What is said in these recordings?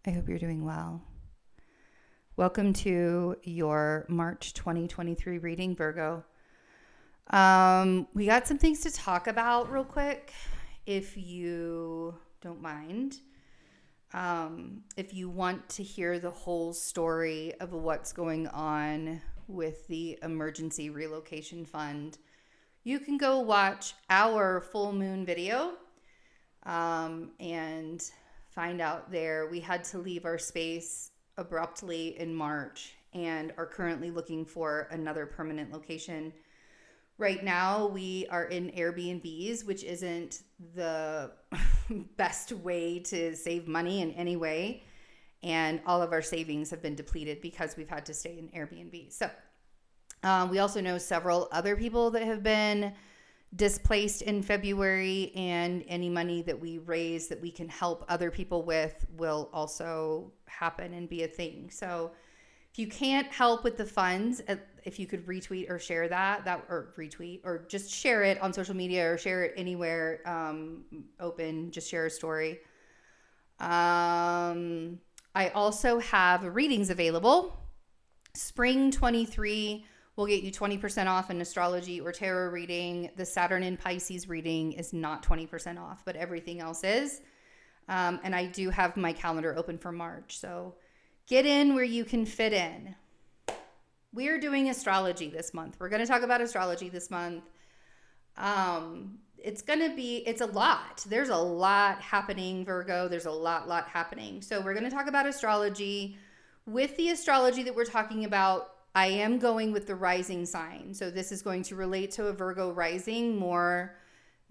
I hope you're doing well. Welcome to your March 2023 reading, Virgo. We got some things to talk about real quick, if you don't mind. If you want to hear the whole story of what's going on with the Emergency Relocation Fund, you can go watch our full moon video and find out there. We had to leave our space abruptly in March and are currently looking for another permanent location. Right now, we are in Airbnbs, which isn't the best way to save money in any way. And all of our savings have been depleted because we've had to stay in Airbnb. So we also know several other people that have been displaced in February, and any money that we raise that we can help other people with will also happen and be a thing. So if you can't help with the funds, if you could retweet or share that or retweet or just share it on social media or share it anywhere open, just share a story. I also have readings available. Spring 23 will get you 20% off an astrology or tarot reading. The Saturn in Pisces reading is not 20% off, but everything else is. And I do have my calendar open for March. So get in where you can fit in. We're doing astrology this month. We're going to talk about astrology this month. It's a lot. There's a lot happening, Virgo. There's a lot happening. So we're going to talk about astrology. With the astrology that we're talking about, I am going with the rising sign. So this is going to relate to a Virgo rising more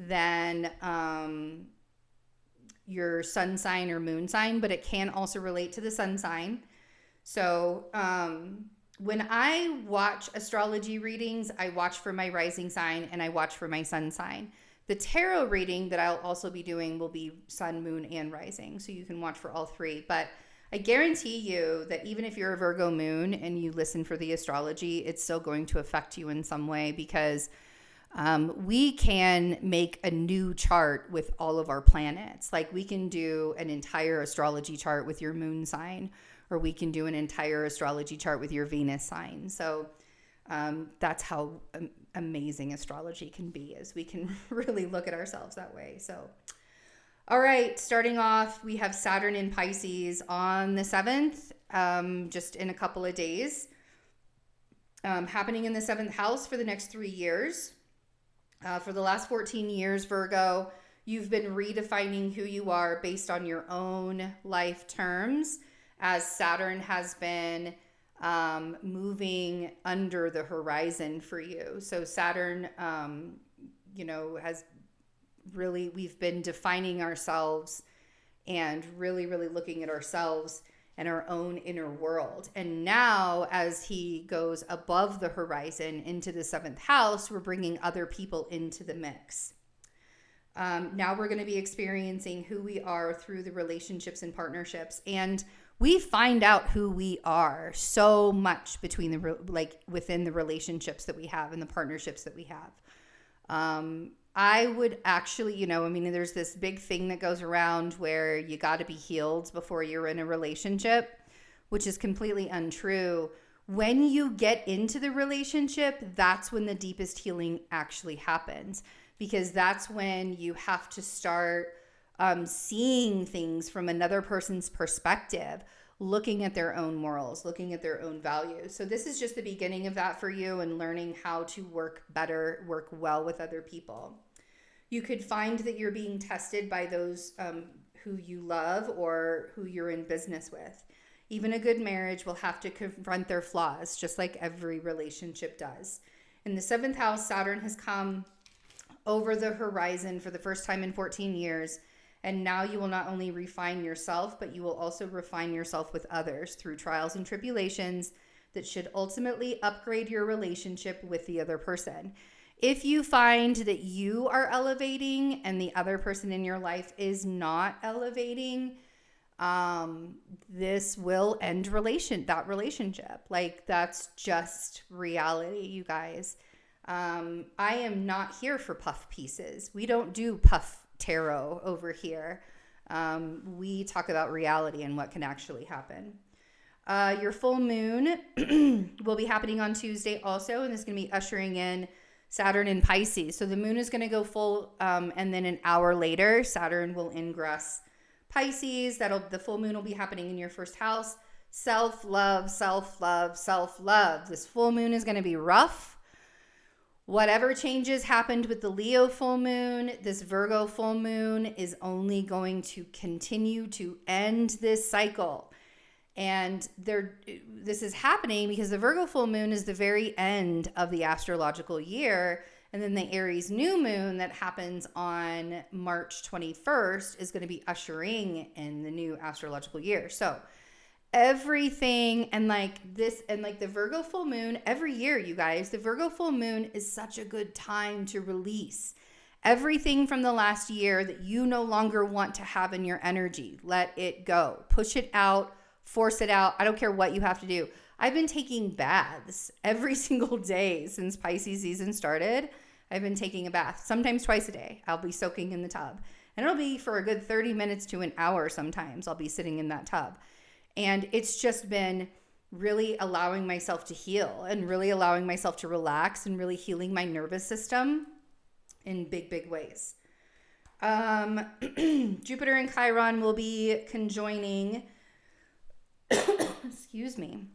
than your sun sign or moon sign, but it can also relate to the sun sign. So when I watch astrology readings, I watch for my rising sign and I watch for my sun sign. The tarot reading that I'll also be doing will be sun, moon, and rising. So you can watch for all three. But I guarantee you that even if you're a Virgo moon and you listen for the astrology, it's still going to affect you in some way, because we can make a new chart with all of our planets. Like we can do an entire astrology chart with your moon sign, or we can do an entire astrology chart with your Venus sign. So that's how amazing astrology can be, is we can really look at ourselves that way. So all right, starting off, we have Saturn in Pisces on the 7th, just in a couple of days, happening in the 7th house for the next 3 years. For the last 14 years, Virgo, you've been redefining who you are based on your own life terms, as Saturn has been moving under the horizon for you. So Saturn, we've been defining ourselves and really looking at ourselves and our own inner world. And now, as he goes above the horizon into the 7th house, we're bringing other people into the mix. Now we're going to be experiencing who we are through the relationships and partnerships. And we find out who we are so much within the relationships that we have and the partnerships that we have. I would actually, there's this big thing that goes around where you got to be healed before you're in a relationship, which is completely untrue. When you get into the relationship, that's when the deepest healing actually happens, because that's when you have to start seeing things from another person's perspective, looking at their own morals, looking at their own values. So this is just the beginning of that for you, and learning how to work better, work well with other people. You could find that you're being tested by those who you love or who you're in business with. Even a good marriage will have to confront their flaws, just like every relationship does. In the 7th house, Saturn has come over the horizon for the first time in 14 years. And now you will not only refine yourself, but you will also refine yourself with others through trials and tribulations that should ultimately upgrade your relationship with the other person. If you find that you are elevating and the other person in your life is not elevating, this will end that relationship. Like, that's just reality, you guys. I am not here for puff pieces. We don't do puff tarot over here. We talk about reality and what can actually happen. Your full moon will be happening on Tuesday also, and this is going to be ushering in Saturn in Pisces. So the moon is going to go full, and then an hour later, Saturn will ingress Pisces. The full moon will be happening in your first house. Self-love, self-love, self-love. This full moon is going to be rough. Whatever changes happened with the Leo full moon, this Virgo full moon is only going to continue to end this cycle. And this is happening because the Virgo full moon is the very end of the astrological year. And then the Aries new moon that happens on March 21st is going to be ushering in the new astrological year. So everything and the Virgo full moon every year, you guys, the Virgo full moon is such a good time to release everything from the last year that you no longer want to have in your energy. Let it go. Push it out. Force it out. I don't care what you have to do. I've been taking baths every single day since Pisces season started. I've been taking a bath, sometimes twice a day. I'll be soaking in the tub. And it'll be for a good 30 minutes to an hour sometimes. I'll be sitting in that tub. And it's just been really allowing myself to heal and really allowing myself to relax and really healing my nervous system in big, big ways. Jupiter and Chiron will be conjoining excuse me,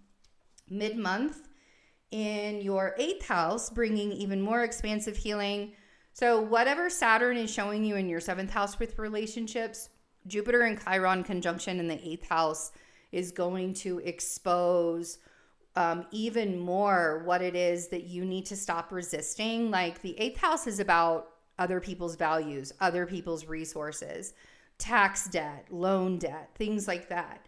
mid-month in your 8th house, bringing even more expansive healing. So whatever Saturn is showing you in your 7th house with relationships, Jupiter and Chiron conjunction in the 8th house is going to expose even more what it is that you need to stop resisting. Like the 8th house is about other people's values, other people's resources, tax debt, loan debt, things like that.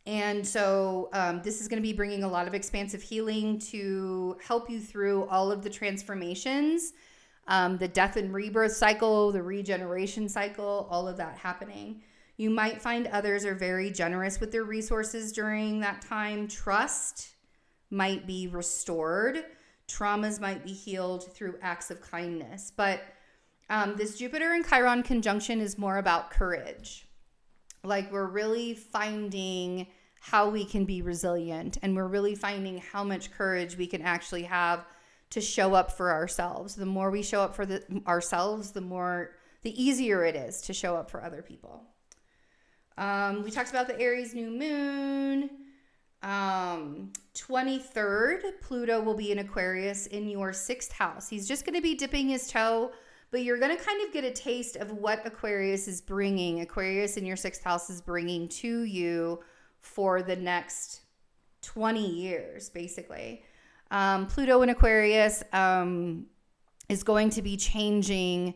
And so this is going to be bringing a lot of expansive healing to help you through all of the transformations, the death and rebirth cycle, the regeneration cycle, all of that happening. You might find others are very generous with their resources during that time. Trust might be restored. Traumas might be healed through acts of kindness. But this Jupiter and Chiron conjunction is more about courage. Like we're really finding how we can be resilient, and we're really finding how much courage we can actually have to show up for ourselves. The more we show up for ourselves, the easier it is to show up for other people. We talked about the Aries new moon. 23rd, Pluto will be in Aquarius in your 6th house. He's just going to be dipping his toe, but you're going to kind of get a taste of what Aquarius is bringing. Aquarius in your 6th house is bringing to you for the next 20 years, basically. Pluto in Aquarius is going to be changing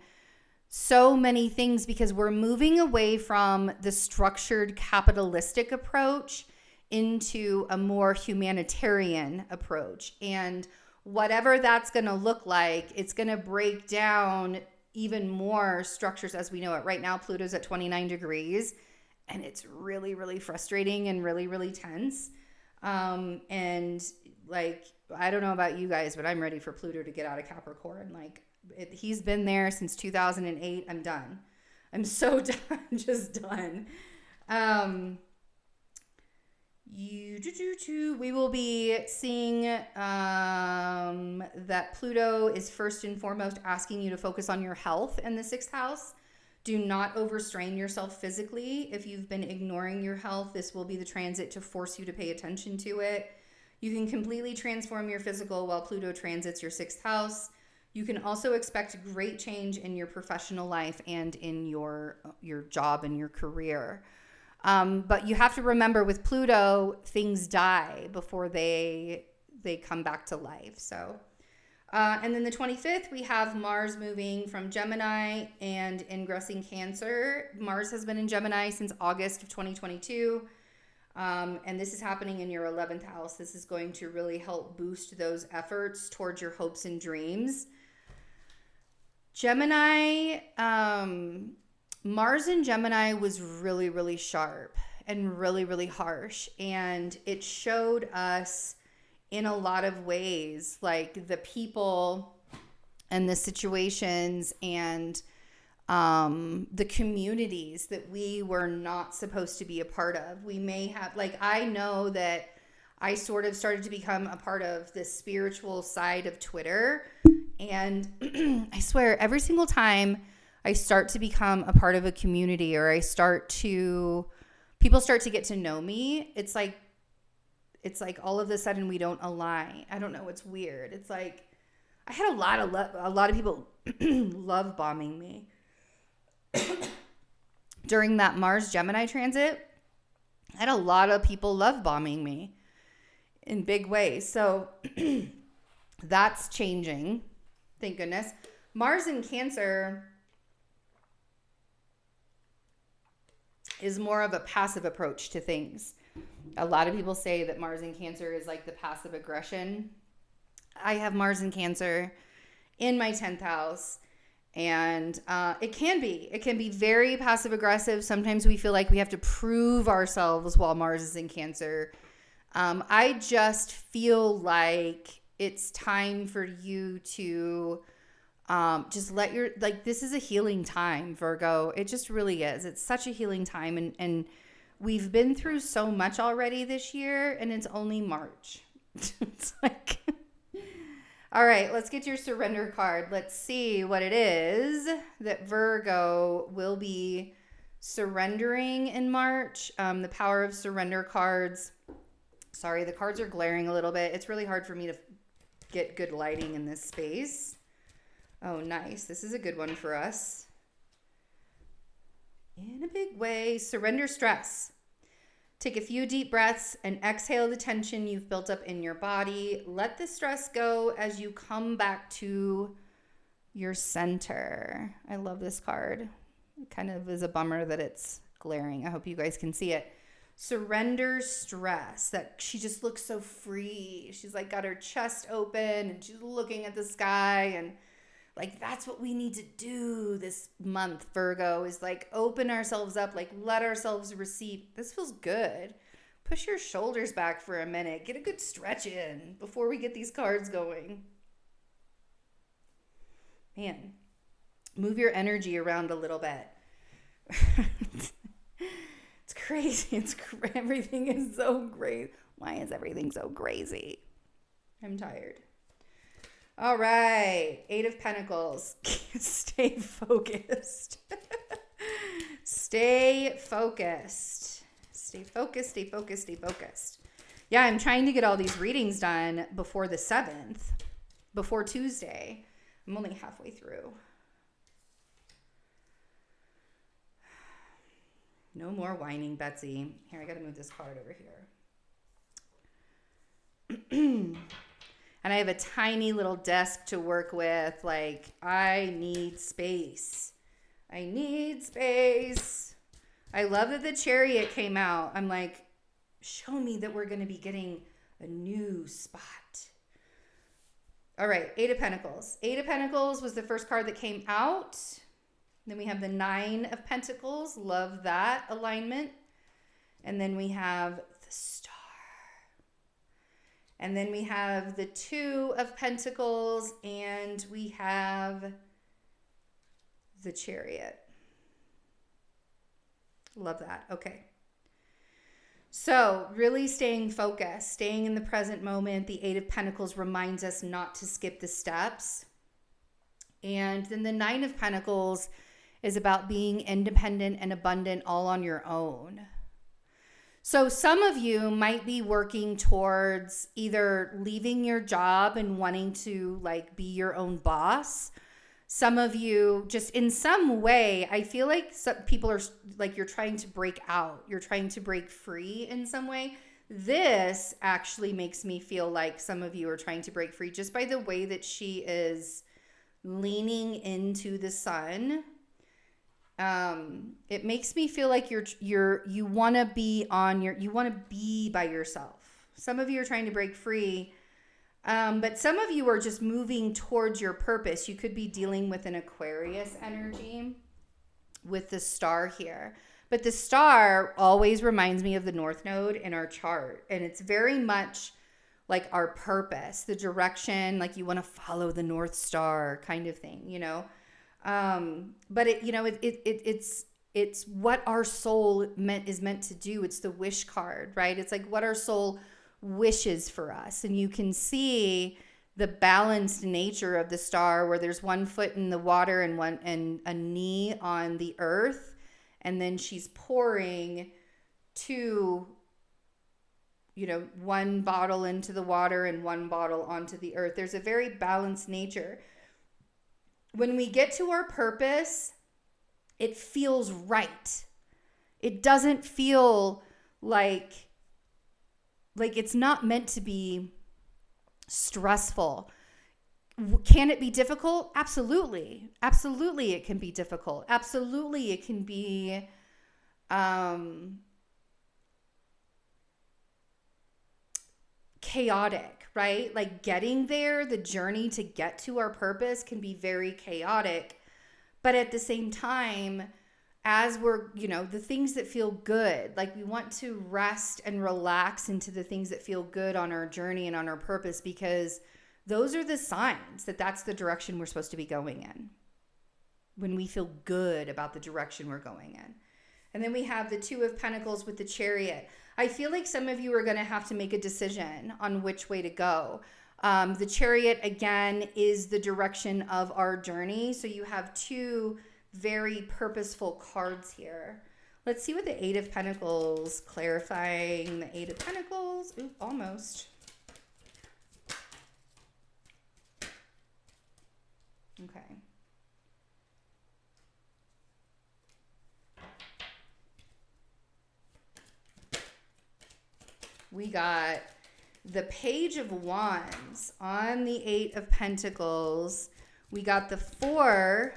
so many things because we're moving away from the structured capitalistic approach into a more humanitarian approach. And whatever that's going to look like, it's going to break down even more structures as we know it. Right now, Pluto's at 29 degrees, and it's really, really frustrating and really, really tense. And like, I don't know about you guys, but I'm ready for Pluto to get out of Capricorn. Like, he's been there since 2008. I'm done. I'm so done, just done. We will be seeing that Pluto is first and foremost asking you to focus on your health in the 6th house. Do not overstrain yourself physically. If you've been ignoring your health, this will be the transit to force you to pay attention to it. You can completely transform your physical while Pluto transits your 6th house. You can also expect great change in your professional life and in your job and your career. But you have to remember with Pluto, things die before they come back to life. So, and then the 25th, we have Mars moving from Gemini and ingressing Cancer. Mars has been in Gemini since August of 2022. And this is happening in your 11th house. This is going to really help boost those efforts towards your hopes and dreams. Gemini, Mars in Gemini was really, really sharp and really, really harsh. And it showed us in a lot of ways, like the people and the situations and the communities that we were not supposed to be a part of. We may have, like, I know that I sort of started to become a part of the spiritual side of Twitter. And I swear, every single time I start to become a part of a community, or people start to get to know me, it's like all of a sudden we don't align. I don't know. It's weird. It's like I had a lot of people love bombing me during that Mars Gemini transit. I had a lot of people love bombing me in big ways. So that's changing. Thank goodness. Mars in Cancer is more of a passive approach to things. A lot of people say that Mars in Cancer is like the passive aggression. I have Mars in Cancer in my 10th house, and it can be very passive aggressive. Sometimes we feel like we have to prove ourselves while Mars is in Cancer. I just feel like it's time for you to just let this is a healing time, Virgo. It just really is. It's such a healing time. And we've been through so much already this year, and it's only March. It's like, all right, let's get your surrender card. Let's see what it is that Virgo will be surrendering in March. The power of surrender cards. Sorry, the cards are glaring a little bit. It's really hard for me to get good lighting in this space. Oh, nice. This is a good one for us. In a big way, surrender stress. Take a few deep breaths and exhale the tension you've built up in your body. Let the stress go as you come back to your center. I love this card. It kind of is a bummer that it's glaring. I hope you guys can see it. Surrender stress. That she just looks so free. She's like got her chest open and she's looking at the sky, and like that's what we need to do this month, Virgo, is like open ourselves up, like let ourselves receive. This feels good. Push your shoulders back for a minute. Get a good stretch in before we get these cards going. Man, move your energy around a little bit. It's crazy. Everything is so great. Why is everything so crazy? I'm tired. All right. 8 of Pentacles. Stay focused. Stay focused. Stay focused, stay focused, stay focused. Yeah, I'm trying to get all these readings done before the 7th, before Tuesday. I'm only halfway through. No more whining, Betsy. Here, I got to move this card over here. And I have a tiny little desk to work with. Like, I need space. I need space. I love that the Chariot came out. I'm like, show me that we're going to be getting a new spot. All right, 8 of Pentacles. 8 of Pentacles was the first card that came out. Then we have the 9 of Pentacles. Love that alignment. And then we have the Star. And then we have the 2 of Pentacles. And we have the Chariot. Love that. Okay. So really staying focused, staying in the present moment. The 8 of Pentacles reminds us not to skip the steps. And then the 9 of Pentacles is about being independent and abundant all on your own. So some of you might be working towards either leaving your job and wanting to like be your own boss. Some of you just in some way, I feel like some people are like, you're trying to break out. You're trying to break free in some way. This actually makes me feel like some of you are trying to break free just by the way that she is leaning into the sun. It makes me feel like you want to be you want to be by yourself. Some of you are trying to break free. But some of you are just moving towards your purpose. You could be dealing with an Aquarius energy with the star here. But the star always reminds me of the North Node in our chart. And it's very much like our purpose, the direction, like you want to follow the North Star kind of thing, you know. But it's what our soul is meant to do. It's the wish card, right? It's like what our soul wishes for us. And you can see the balanced nature of the star, where there's one foot in the water and a knee on the earth. And then she's pouring one bottle into the water and one bottle onto the earth. There's a very balanced nature. When we get to our purpose, it feels right. It doesn't feel like it's not meant to be stressful. Can it be difficult? Absolutely. Absolutely it can be difficult. Absolutely it can be chaotic, right? Like getting there, the journey to get to our purpose can be very chaotic. But at the same time, as we're, the things that feel good, like we want to rest and relax into the things that feel good on our journey and on our purpose, because those are the signs that that's the direction we're supposed to be going in, when we feel good about the direction we're going in. And then we have the Two of Pentacles with the Chariot. I feel like some of you are going to have to make a decision on which way to go. The Chariot, again, is the direction of our journey. So you have two very purposeful cards here. Let's see what the Eight of Pentacles, clarifying the Eight of Pentacles. Ooh, almost. Okay. We got the Page of Wands on the Eight of Pentacles. We got the Four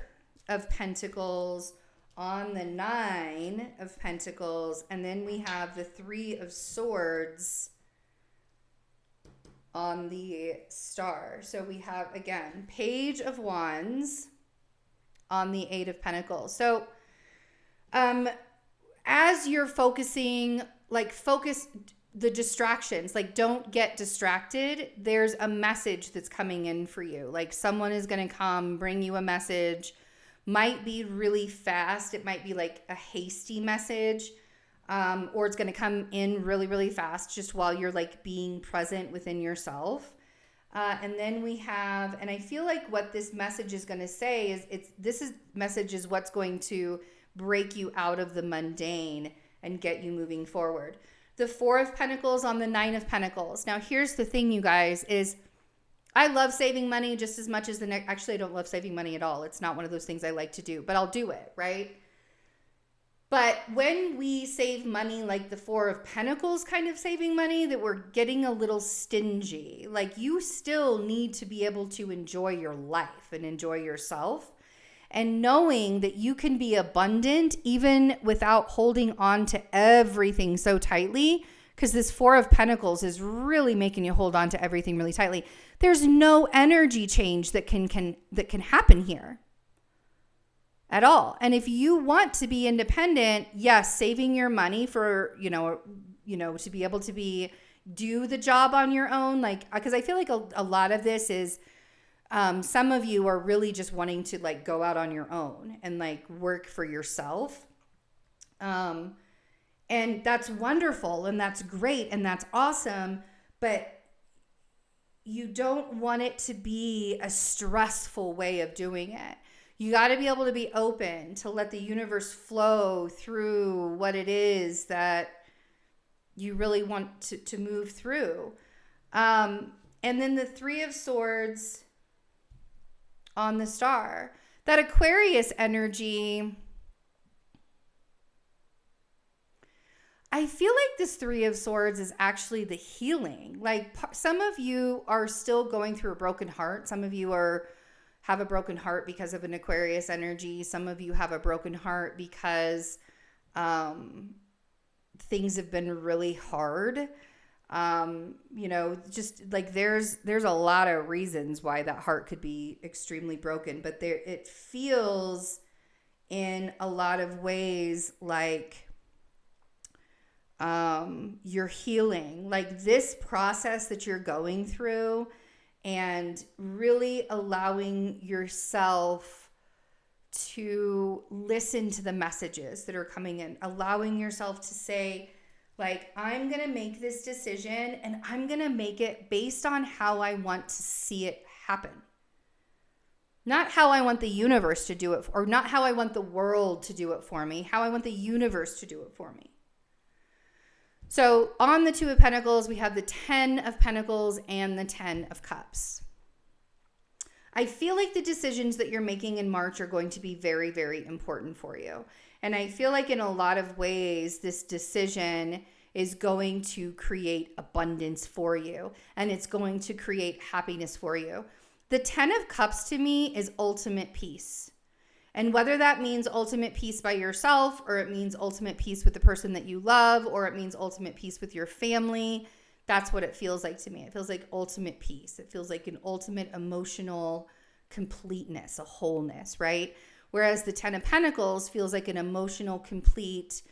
of Pentacles on the Nine of Pentacles. And then we have the Three of Swords on the Star. So we have, again, Page of Wands on the Eight of Pentacles. So as you're focusing, focus the distractions, don't get distracted. There's a message that's coming in for you. Like someone is going to come bring you a message. Might be really fast. It might be like a hasty message, or it's going to come in really, really fast just while you're being present within yourself. And then we have, and I feel like what this message is going to say is message is what's going to break you out of the mundane and get you moving forward. The Four of Pentacles on the Nine of Pentacles. Now, here's the thing, you guys, is I love saving money just as much as actually, I don't love saving money at all. It's not one of those things I like to do, but I'll do it, right? But when we save money, like the Four of Pentacles kind of saving money, that we're getting a little stingy. Like you still need to be able to enjoy your life and enjoy yourself. And knowing that you can be abundant even without holding on to everything so tightly, because this Four of Pentacles is really making you hold on to everything really tightly. There's no energy change that can happen here at all. And if you want to be independent, yes, saving your money for, to be able to do the job on your own, because I feel like a lot of this is, some of you are really just wanting to go out on your own and work for yourself. And that's wonderful and that's great and that's awesome, but you don't want it to be a stressful way of doing it. You got to be able to be open to let the universe flow through what it is that you really want to move through. And then the Three of Swords on the Star. That Aquarius energy, I feel like this Three of Swords is actually the healing. Some of you are still going through a broken heart. Some of you have a broken heart because of an Aquarius energy. Some of you have a broken heart because things have been really hard. Just there's a lot of reasons why that heart could be extremely broken, but it feels in a lot of ways you're healing, this process that you're going through and really allowing yourself to listen to the messages that are coming in, allowing yourself to say, like, I'm going to make this decision and I'm going to make it based on how I want to see it happen. Not how I want the universe to do it, or not how I want the world to do it for me, how I want the universe to do it for me. So on the Two of Pentacles, we have the 10 of Pentacles and the 10 of Cups. I feel like the decisions that you're making in March are going to be very, very important for you. And I feel like in a lot of ways, this decision is going to create abundance for you. And it's going to create happiness for you. The 10 of Cups to me is ultimate peace. And whether that means ultimate peace by yourself, or it means ultimate peace with the person that you love, or it means ultimate peace with your family, that's what it feels like to me. It feels like ultimate peace. It feels like an ultimate emotional completeness, a wholeness, right? Whereas the 10 of Pentacles feels like an emotional, complete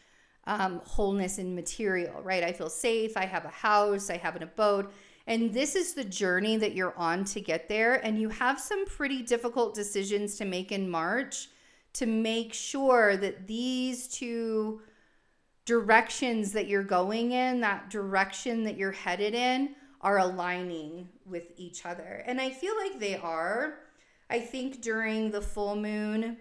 wholeness in material, right? I feel safe. I have a house. I have an abode. And this is the journey that you're on to get there. And you have some pretty difficult decisions to make in March to make sure that these two directions that you're going in, that direction that you're headed in, are aligning with each other. And I feel like they are. I think during the full moon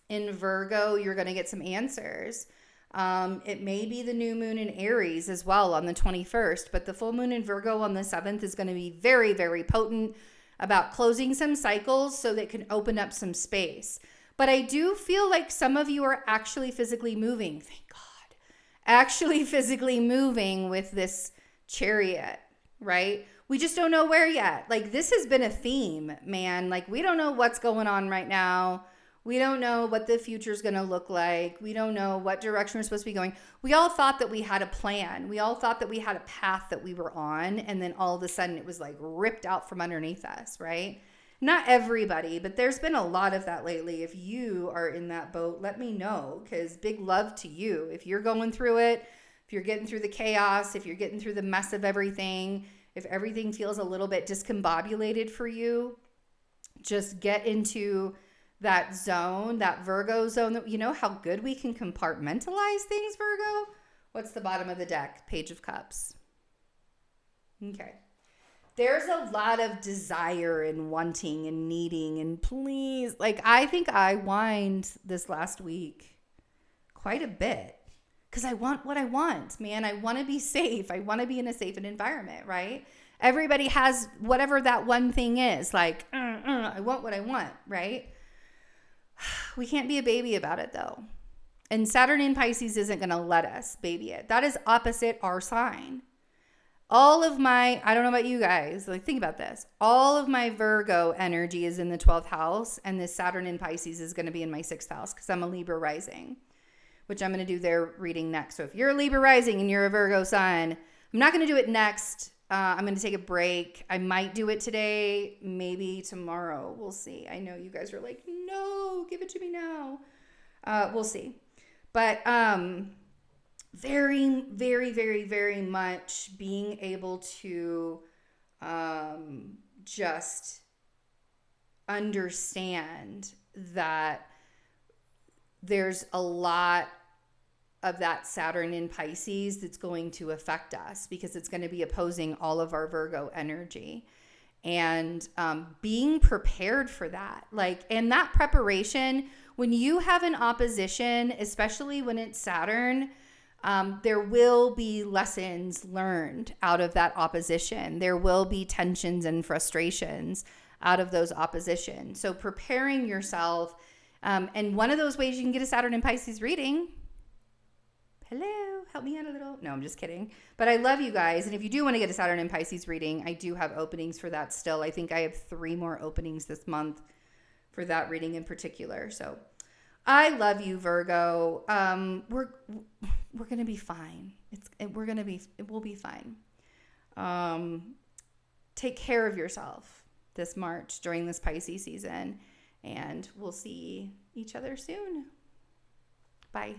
in Virgo, you're going to get some answers. It may be the new moon in Aries as well on the 21st, but the full moon in Virgo on the 7th is going to be very, very potent about closing some cycles so that it can open up some space. But I do feel like some of you are actually physically moving. Thank God. Actually physically moving with this Chariot, right? We just don't know where yet. Like, this has been a theme, man. Like, we don't know what's going on right now. We don't know what the future is going to look like. We don't know what direction we're supposed to be going. We all thought that we had a plan. We all thought that we had a path that we were on. And then all of a sudden it was like ripped out from underneath us, right? Not everybody, but there's been a lot of that lately. If you are in that boat, let me know, because big love to you. If you're going through it, if you're getting through the chaos, if you're getting through the mess of everything, if everything feels a little bit discombobulated for you, just get into that zone, that Virgo zone. You know how good we can compartmentalize things, Virgo? What's the bottom of the deck? Page of Cups. Okay. There's a lot of desire and wanting and needing and please. Like, I think I whined this last week quite a bit because I want what I want, man. I want to be safe. I want to be in a safe environment, right? Everybody has whatever that one thing is. Like, I want what I want, right? We can't be a baby about it, though. And Saturn in Pisces isn't going to let us baby it. That is opposite our sign. All of my, I don't know about you guys, like, think about this. All of my Virgo energy is in the 12th house, and this Saturn in Pisces is going to be in my 6th house because I'm a Libra rising, which I'm going to do their reading next. So if you're a Libra rising and you're a Virgo sun, I'm not going to do it next. I'm going to take a break. I might do it today, maybe tomorrow. We'll see. I know you guys are like, no, give it to me now. We'll see. But very, very, very, very much being able to just understand that there's a lot of that Saturn in Pisces that's going to affect us because it's going to be opposing all of our Virgo energy. And being prepared for that, like, and that preparation, when you have an opposition, especially when it's Saturn, there will be lessons learned out of that opposition. There will be tensions and frustrations out of those oppositions. So preparing yourself, and one of those ways you can get a Saturn in Pisces reading. Hello, help me out a little. No, I'm just kidding. But I love you guys. And if you do want to get a Saturn in Pisces reading, I do have openings for that still. I think I have 3 more openings this month for that reading in particular. So I love you, Virgo. We're going to be fine. It will be fine. Take care of yourself this March during this Pisces season, and we'll see each other soon. Bye.